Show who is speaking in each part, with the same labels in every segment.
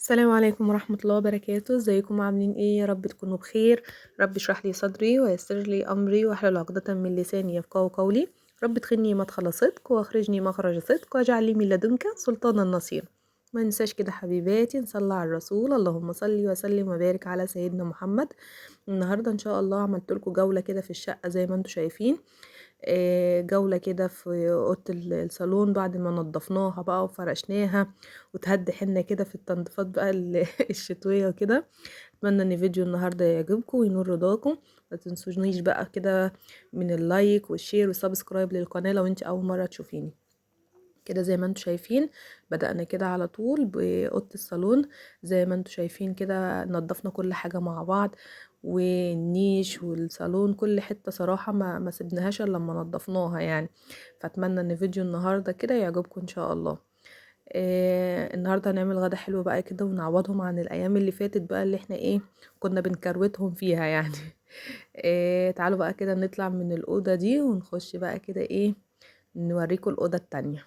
Speaker 1: السلام عليكم ورحمة الله وبركاته. ازيكم عاملين ايه؟ يا رب تكونوا بخير. رب اشرح لي صدري ويسر لي امري واحلل عقدة من لساني يفقهوا قولي. رب ادخلني مدخل صدق واخرجني مخرج صدق واجعل لي من لدنك سلطانا نصيرا. ما ننساش كده حبيباتي نصلي على الرسول، اللهم صل وسلم وبارك على سيدنا محمد. النهارده ان شاء الله عملت لكم جولة كده في الشقة زي ما انتم شايفين. جولة كده في أوضة الصالون بعد ما نضفناها بقى وفرشناها وتهدي حنا كده في التنظيفات بقى الشتوية وكده. اتمنى ان فيديو النهارده يعجبكم وينور رضاكم. ما تنسونيش بقى كده من اللايك والشير والسبسكرايب للقناة لو انت اول مرة تشوفيني. كده زي ما انتم شايفين بدأنا كده على طول بأوضة الصالون. زي ما انتم شايفين كده نضفنا كل حاجة مع بعض، والنيش والصالون كل حتة صراحة ما سبناهاش الا لما نضفناها يعني. فاتمنى ان فيديو النهاردة كده يعجبكم ان شاء الله. النهارده هنعمل غدا حلو بقى كده ونعوضهم عن الايام اللي فاتت بقى اللي احنا ايه كنا بنكروتهم فيها يعني. تعالوا بقى كده نطلع من الأوضة دي ونخش بقى كده ايه نوريكم الأوضة التانية.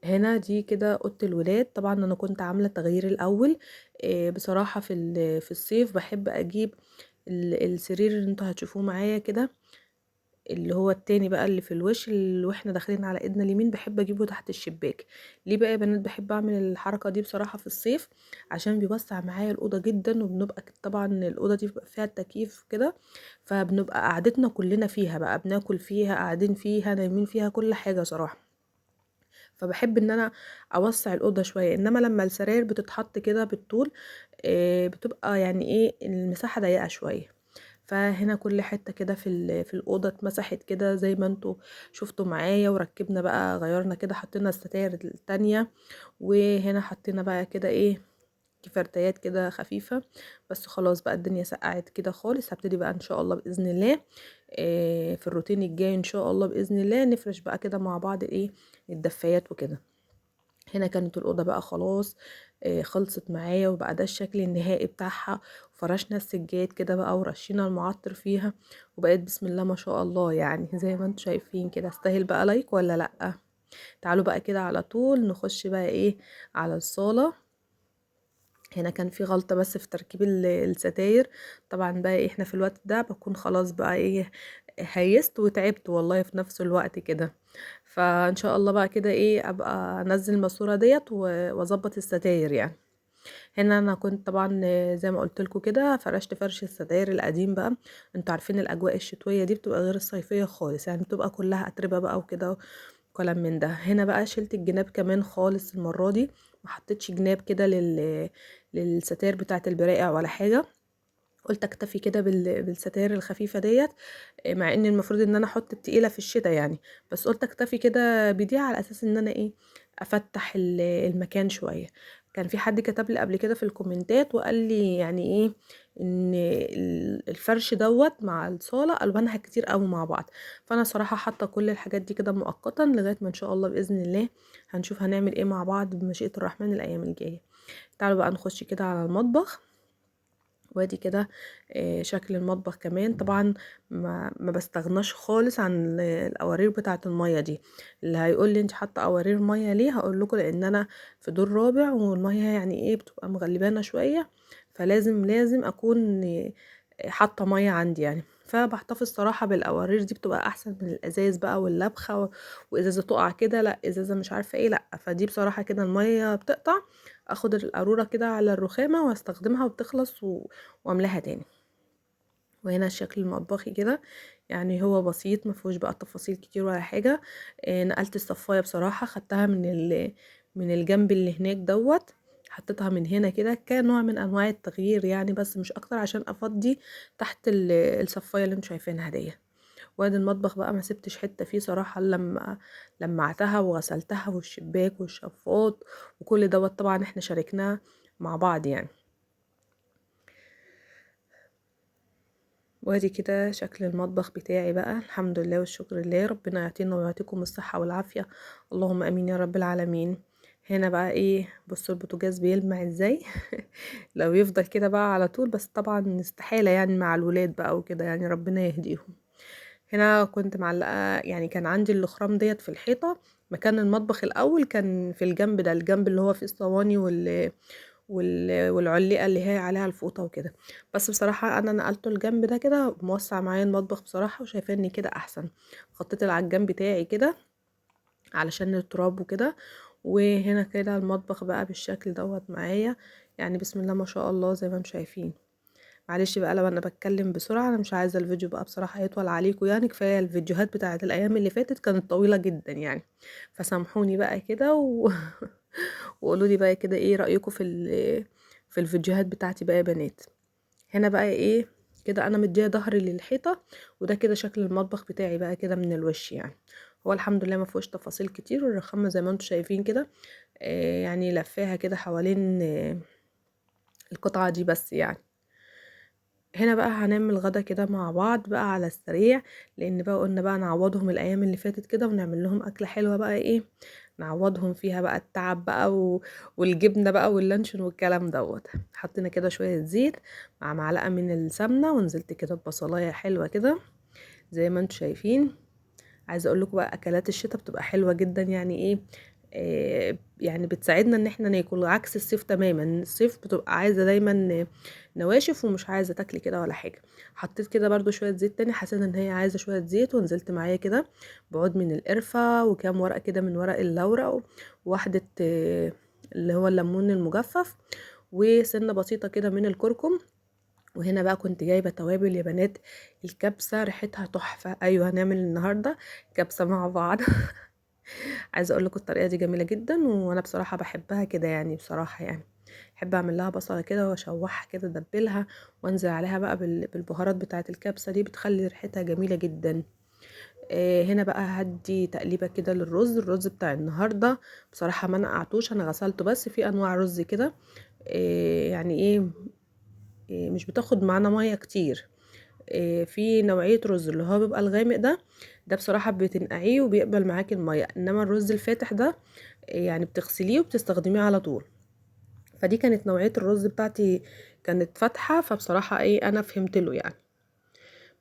Speaker 1: هنا دي كده اوضه الولاد. طبعا انا كنت عامله تغيير الاول. بصراحه في الصيف بحب اجيب السرير اللي انتوا هتشوفوه معايا كده، اللي هو التاني بقى اللي في الوش اللي واحنا داخلين على ايدنا اليمين، بحب اجيبه تحت الشباك. ليه بقى يا بنات بحب اعمل الحركه دي بصراحه في الصيف؟ عشان بيوسع معايا الاوضه جدا، وبنبقى طبعا الاوضه دي بيبقى فيها التكييف كده، فبنبقى قعدتنا كلنا فيها بقى، بناكل فيها قاعدين فيها نايمين فيها كل حاجه صراحه. فبحب ان انا اوسع الاوضه شويه، انما لما السراير بتتحط كده بالطول بتبقى يعني ايه المساحه ضيقه شويه. فهنا كل حته كده في الاوضه اتمسحت كده زي ما انتوا شفتوا معايا، وركبنا بقى غيرنا كده حطينا الستاير التانية، وهنا حطينا بقى كده ايه كفرتيات كده خفيفة. بس خلاص بقى الدنيا سقعت كده خالص، هبتدي بقى ان شاء الله بإذن الله في الروتين الجاي ان شاء الله بإذن الله نفرش بقى كده مع بعض ايه الدفايات وكده. هنا كانت الأوضة بقى خلاص خلصت معايا، وبقى ده الشكل النهائي بتاعها. وفرشنا السجاد كده بقى ورشينا المعطر فيها، وبقيت بسم الله ما شاء الله يعني زي ما انتم شايفين كده. استاهل بقى لايك ولا لأ؟ تعالوا بقى كده على طول نخش بقى ايه على الصالة. هنا كان في غلطة بس في تركيب الستاير. طبعا بقى إيه، احنا في الوقت ده بكون خلاص بقى ايه هيست وتعبت والله في نفس الوقت كده. فان شاء الله بقى كده ايه ابقى انزل الماسورة ديت واظبط الستاير يعني. هنا انا كنت طبعا زي ما قلت لكم كده فرشت فرش الستاير القديم بقى. انتوا عارفين الاجواء الشتويه دي بتبقى غير الصيفيه خالص، يعني بتبقى كلها اتربه بقى وكده وكلام من ده. هنا بقى شلت الجناب كمان خالص المره دي، ما حطيتش جناب كده للستاير بتاعه البراقع ولا حاجه. قلت اكتفي كده بالستاير الخفيفه ديت، مع ان المفروض ان انا احط التقيله في الشتا يعني. بس قلت اكتفي كده بدي على اساس ان انا ايه افتح المكان شويه. كان في حد كتب لي قبل كده في الكومنتات وقال لي يعني ايه ان الفرش دوت مع الصاله الوانها كتير قوي مع بعض. فانا صراحه حاطه كل الحاجات دي كده مؤقتا لغايه ما ان شاء الله باذن الله هنشوف هنعمل ايه مع بعض بمشيئه الرحمن الايام الجايه. تعالوا بقى نخش كده على المطبخ. وادي كده شكل المطبخ كمان. طبعا ما بستغناش خالص عن القوارير بتاعه الميه دي. اللي هيقول لي انت حاطه قوارير ميه ليه، هقول لكم لان انا في دور رابع والميه يعني ايه بتبقى مغلبانه شويه، فلازم اكون حاطه ميه عندي يعني. فبحتفظ صراحه بالقوارير دي، بتبقى احسن من الازاز بقى واللبخه وازازه تقع كده لا ازازه مش عارفه ايه لا. فدي بصراحه كده الميه بتقطع اخد القارورة كده على الرخامة واستخدمها وبتخلص واملاها تاني. وهنا الشكل المطبخي كده يعني هو بسيط مفيهوش بقى تفاصيل كتير ولا حاجة. نقلت الصفاية بصراحة، خدتها من الجنب اللي هناك دوت، حطيتها من هنا كده كنوع من انواع التغيير يعني، بس مش اكتر عشان افضي تحت الصفاية اللي انتوا شايفينها دي. وادي المطبخ بقى ما سبتش حته فيه صراحه لما لمعتها وغسلتها، والشباك والشفاط وكل دوت طبعا احنا شاركناه مع بعض يعني. وادي كده شكل المطبخ بتاعي بقى، الحمد لله والشكر لله، ربنا يعطينا ويعطيكم الصحه والعافيه، اللهم امين يا رب العالمين. هنا بقى ايه بصوا البوتاجاز بيلمع ازاي. لو يفضل كده بقى على طول، بس طبعا استحاله يعني مع الولاد بقى وكده يعني ربنا يهديهم. هنا كنت معلقة يعني كان عندي الاخرام ديت في الحيطة مكان المطبخ الاول كان في الجنب ده، الجنب اللي هو فيه الصواني والعلقه اللي هي عليها الفوطه وكده. بس بصراحه انا نقلته الجنب ده كده، موسع معايا المطبخ بصراحه، وشايفاه ان كده احسن. خطيت العجان بتاعي كده علشان التراب وكده. وهنا كده المطبخ بقى بالشكل دوت معايا، يعني بسم الله ما شاء الله زي ما انتم شايفين. معلش بقى لو انا بتكلم بسرعه، انا مش عايزه الفيديو بقى بصراحه يطول عليكم، يعني كفايه الفيديوهات بتاعت الايام اللي فاتت كانت طويله جدا يعني. فسامحوني بقى كده وقولوا لي بقى كده ايه رايكم في الفيديوهات بتاعتي بقى يا بنات. هنا بقى ايه، كده انا مديه ظهري للحيطه، وده كده شكل المطبخ بتاعي بقى كده من الوش يعني. هو الحمد لله ما فيهوش تفاصيل كتير، والرخامه زي ما انتم شايفين كده يعني لفاها كده حوالين القطعه دي بس يعني. هنا بقى هنعمل غدا كده مع بعض بقى على السريع، لان بقى قلنا بقى نعوضهم الايام اللي فاتت كده، ونعمل لهم اكله حلوه بقى ايه، نعوضهم فيها بقى التعب بقى والجبنه بقى واللانشون والكلام دوت. حطينا كده شويه زيت مع معلقه من السمنه، ونزلت كده ببصلايه حلوه كده زي ما انتم شايفين. عايزه اقول لكم بقى اكلات الشتاء بتبقى حلوه جدا، يعني ايه يعني بتساعدنا ان احنا ناكل، عكس الصيف تماما. الصيف بتبقى عايزه دايما نواشف ومش عايزه تاكلي كده ولا حاجه. حطيت كده برضو شويه زيت تاني، حسيت ان هي عايزه شويه زيت، ونزلت معايا كده بعود من القرفه، وكام ورقه كده من ورق اللورا، وواحده اللي هو الليمون المجفف، وسنه بسيطه كده من الكركم. وهنا بقى كنت جايبه توابل يا بنات، الكبسه ريحتها تحفه. ايوه هنعمل النهارده كبسه مع بعض. عايزه اقول لكم الطريقه دي جميله جدا، وانا بصراحه بحبها كده يعني، بصراحه يعني بحب اعمل لها بصله كده واشوحها كده ادبلها، وانزل عليها بقى بالبهارات بتاعه الكبسه دي، بتخلي ريحتها جميله جدا. هنا بقى هدي تقليبه كده للرز. الرز بتاع النهارده بصراحه ما نقعتوش، انا غسلته بس. في انواع رز كده يعني ايه مش بتاخد معانا ميه كتير. في نوعية رز اللي هو بيبقى الغامق ده بصراحة بتنقعيه وبيقبل معاكي المية، انما الرز الفاتح ده يعني بتغسليه وبتستخدميه على طول. فدي كانت نوعية الرز بتاعتي، كانت فاتحة، فبصراحة ايه انا فهمت له يعني.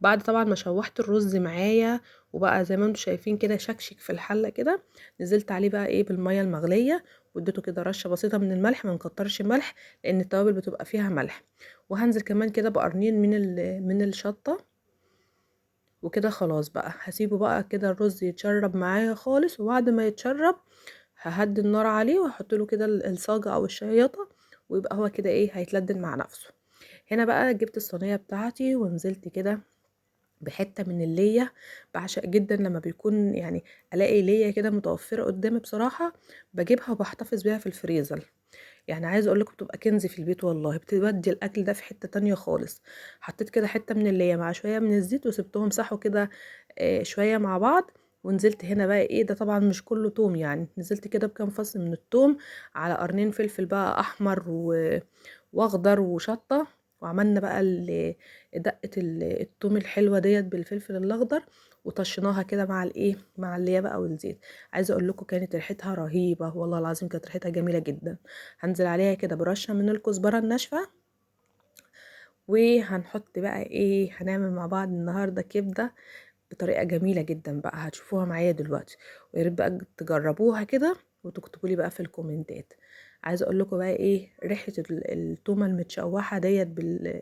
Speaker 1: بعد طبعا ما شوحت الرز معايا وبقى زي ما انتم شايفين كده شكشك في الحلة كده، نزلت عليه بقى ايه بالمية المغلية، واديته كده رشة بسيطة من الملح، ما نكترش الملح لان التوابل بتبقى فيها ملح. وهنزل كمان كده بقرنين من الشطة. وكده خلاص بقى هسيبه بقى كده الرز يتشرب معايا خالص، وبعد ما يتشرب ههدي النار عليه واحط له كده الصاجة او الشياطة، ويبقى هو كده ايه هيتلدن مع نفسه. هنا بقى جبت الصينية بتاعتي ونزلت كده بحتة من اللية. بعشق جدا لما بيكون يعني الاقي لية كده متوفرة قدامي بصراحة، بجيبها وبحتفظ بيها في الفريزر. يعني عايزه اقول لكم بتبقى كنز في البيت والله، بتودي الاكل ده في حته تانية خالص. حطيت كده حته من اللي مع شويه من الزيت، وسبتهم صحوا كده شويه مع بعض. ونزلت هنا بقى ايه، ده طبعا مش كله توم يعني، نزلت كده بكام فص من التوم، على قرنين فلفل بقى احمر واخضر وشطه. وعملنا بقى دقه التوم الحلوه ديت بالفلفل الاخضر، وطشيناها كده مع الايه مع اللي بقى والزيت. عايزه اقول لكم كانت ريحتها رهيبه والله العظيم، كانت ريحتها جميله جدا. هنزل عليها كده برشه من الكزبره الناشفه. وهنحط بقى ايه، هنعمل مع بعض النهارده كبده بطريقه جميله جدا بقى، هتشوفوها معايا دلوقتي. ويا ريت بقى تجربوها كده وتكتبوا لي بقى في الكومنتات. عايزه اقول لكم بقى ايه، ريحه التومه المتشوحه ديت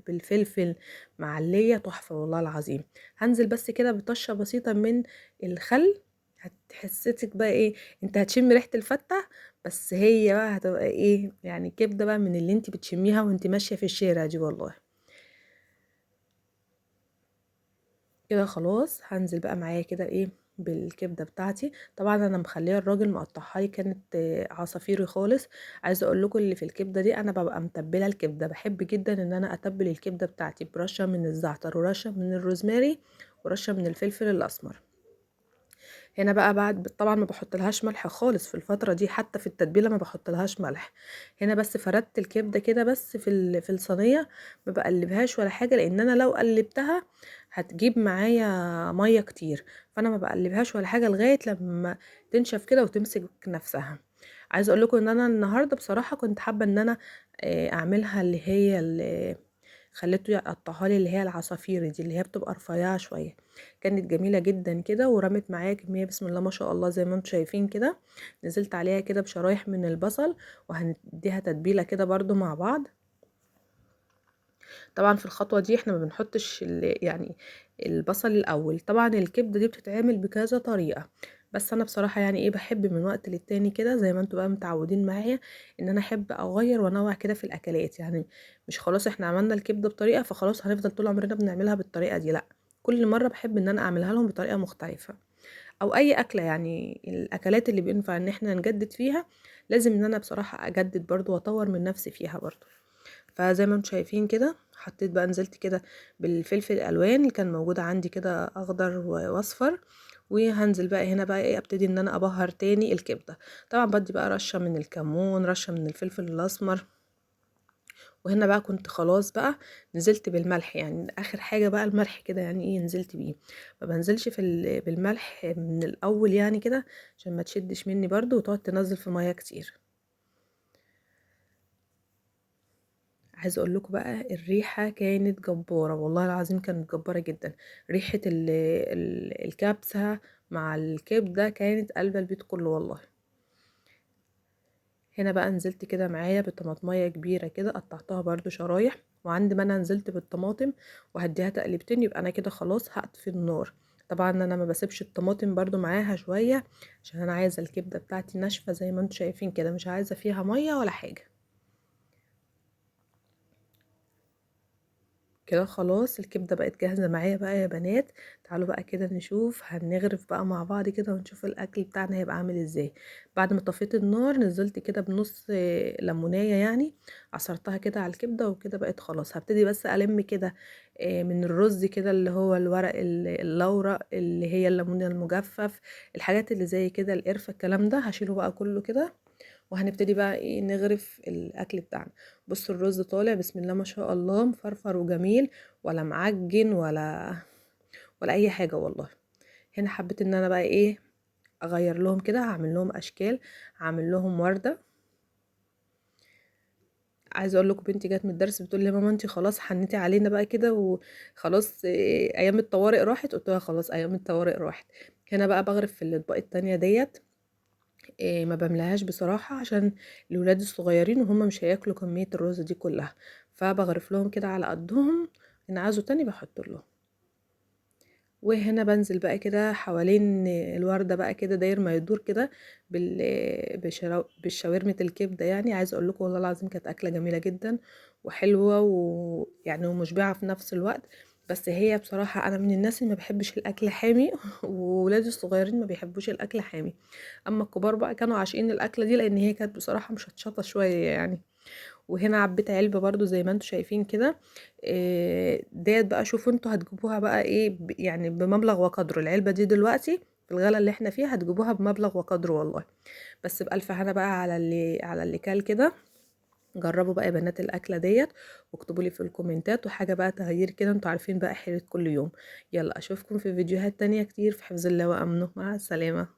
Speaker 1: بالفلفل مع الليه تحفه والله العظيم. هنزل بس كده بطشه بسيطه من الخل، هتحسسك بقى ايه، انت هتشم ريحه الفته، بس هي بقى هتبقى ايه يعني كبده بقى من اللي انت بتشميها وانت ماشيه في الشارع دي والله. كده خلاص هنزل بقى معايا كده ايه بالكبده بتاعتي. طبعا انا مخليه الراجل مقطعها لي، كانت عصافيري خالص. عايزه اقول لكم اللي في الكبده دي انا ببقى متبله الكبده، بحب جدا ان انا اتبل الكبده بتاعتي برشه من الزعتر ورشه من الروزماري ورشه من الفلفل الاسمر. هنا بقى بعد طبعا ما بحطلهاش ملح خالص في الفتره دي، حتى في التتبيله ما بحطلهاش ملح. هنا بس فردت الكبده كده بس في الصينيه، ما بقلبهاش ولا حاجه، لان انا لو قلبتها هتجيب معايا ميه كتير. فانا ما بقلبهاش ولا حاجه لغايه لما تنشف كده وتمسك نفسها. عايزه اقول لكم ان انا النهارده بصراحه كنت حابه ان انا اعملها اللي هي خليته يقطعها لي اللي هي العصافير دي اللي هي بتبقى رفيعه شويه. كانت جميله جدا كده، ورمت معايا كميه بسم الله ما شاء الله زي ما انتم شايفين كده. نزلت عليها كده بشرايح من البصل، وهنديها تتبيله كده برضو مع بعض. طبعا في الخطوه دي احنا ما بنحطش يعني البصل الاول. طبعا الكبده دي بتتعمل بكذا طريقه، بس انا بصراحه يعني ايه بحب من وقت للتاني كده زي ما انتوا بقى متعودين معايا ان انا احب اغير وانوع كده في الاكلات. يعني مش خلاص احنا عملنا الكبده بطريقه فخلاص هنفضل طول عمرنا بنعملها بالطريقه دي، لا، كل مره بحب ان انا اعملها لهم بطريقه مختلفه. او اي اكله يعني الاكلات اللي بينفع ان احنا نجدد فيها لازم ان انا بصراحه اجدد برضو واطور من نفسي فيها برضو. فزي ما انتم شايفين كده حطيت بقى، نزلت كده بالفلفل الالوان اللي كان موجود عندي كده اخضر واصفر. وهنزل بقى هنا بقى ايه ابتدي ان انا ابهر تاني الكبده. طبعا بدي بقى رشه من الكمون، رشه من الفلفل الاسمر. وهنا بقى كنت خلاص بقى نزلت بالملح، يعني اخر حاجه بقى الملح كده يعني ايه نزلت بيه. ما بنزلش بالملح من الاول يعني كده عشان ما تشدش مني برضو وتقعد تنزل في ميه كتير. عايزه اقول لكم بقى الريحه كانت جباره، والله العظيم كانت جباره جدا. ريحه الكبسه مع الكبده كانت قلب البيت كله والله. هنا بقى نزلت كده معايا بطماطمية كبيرة كده قطعتها برضو شرايح، وعند ما انا نزلت بالطماطم وهديها تقليبتين يبقى انا كده خلاص هطفي النار. طبعا انا ما بسيبش الطماطم برضو معاها شوية عشان انا عايزة الكبدة بتاعتي ناشفة زي ما انتم شايفين كده، مش عايزة فيها مية ولا حاجة. كده خلاص الكبدة بقت جاهزة معايا بقى يا بنات. تعالوا بقى كده نشوف هنغرف بقى مع بعض كده ونشوف الاكل بتاعنا هيبقى عامل ازاي. بعد ما طفيت النار نزلت كده بنص ليمونية يعني، عصرتها كده على الكبدة وكده بقت خلاص. هبتدي بس الم كده من الرز كده اللي هو الورق اللورا اللي هي الليمون المجفف، الحاجات اللي زي كده القرفة الكلام ده هشيله بقى كله كده. وهنبتدي بقى ايه نغرف الاكل بتاعنا. بصوا الرز طالع بسم الله ما شاء الله مفرفر وجميل، ولا معجن ولا اي حاجه والله. هنا حبيت ان انا بقى ايه اغير لهم كده، هعمل لهم اشكال، هعمل لهم ورده. عايزه اقول لكم بنتي جت من الدرس بتقول لي ماما انتي خلاص حنيتي علينا بقى كده وخلاص إيه ايام الطوارئ راحت. قلت لها خلاص ايام الطوارئ راحت. هنا بقى بغرف في الاطباق التانية ديت. ما بملاهاش بصراحة عشان الولاد الصغيرين وهم مش هياكلوا كمية الرز دي كلها، فبغرف لهم كده على قدهم، ان عايزوا تاني بحط لهم. وهنا بنزل بقى كده حوالين الوردة بقى كده داير ما يدور كده بالشاورمة الكبدة. يعني عايزة اقول لكم والله العظيم كانت اكلة جميلة جدا وحلوة ويعني ومشبعة في نفس الوقت. بس هي بصراحة انا من الناس اللي ما بحبش الاكل حامي وولادي الصغيرين ما بيحبوش الاكل حامي. اما الكبار بقى كانوا عاشقين الاكلة دي لان هي كانت بصراحة مشطشطة شوية يعني. وهنا عبيت علبة برضو زي ما انتوا شايفين كده. ديت بقى شوفوا انتوا هتجيبوها بقى ايه يعني بمبلغ وقدره. العلبة دي دلوقتي في الغلا اللي احنا فيها هتجيبوها بمبلغ وقدره والله. بس بألف هنا بقى على اللي كال كده. جربوا بقى يا بنات الأكلة ديت واكتبوا لي في الكومنتات، وحاجة بقى تغيير كده انتوا عارفين بقى حيرة كل يوم. يلا اشوفكم في فيديوهات تانية كتير في حفظ الله وأمنه. مع السلامة.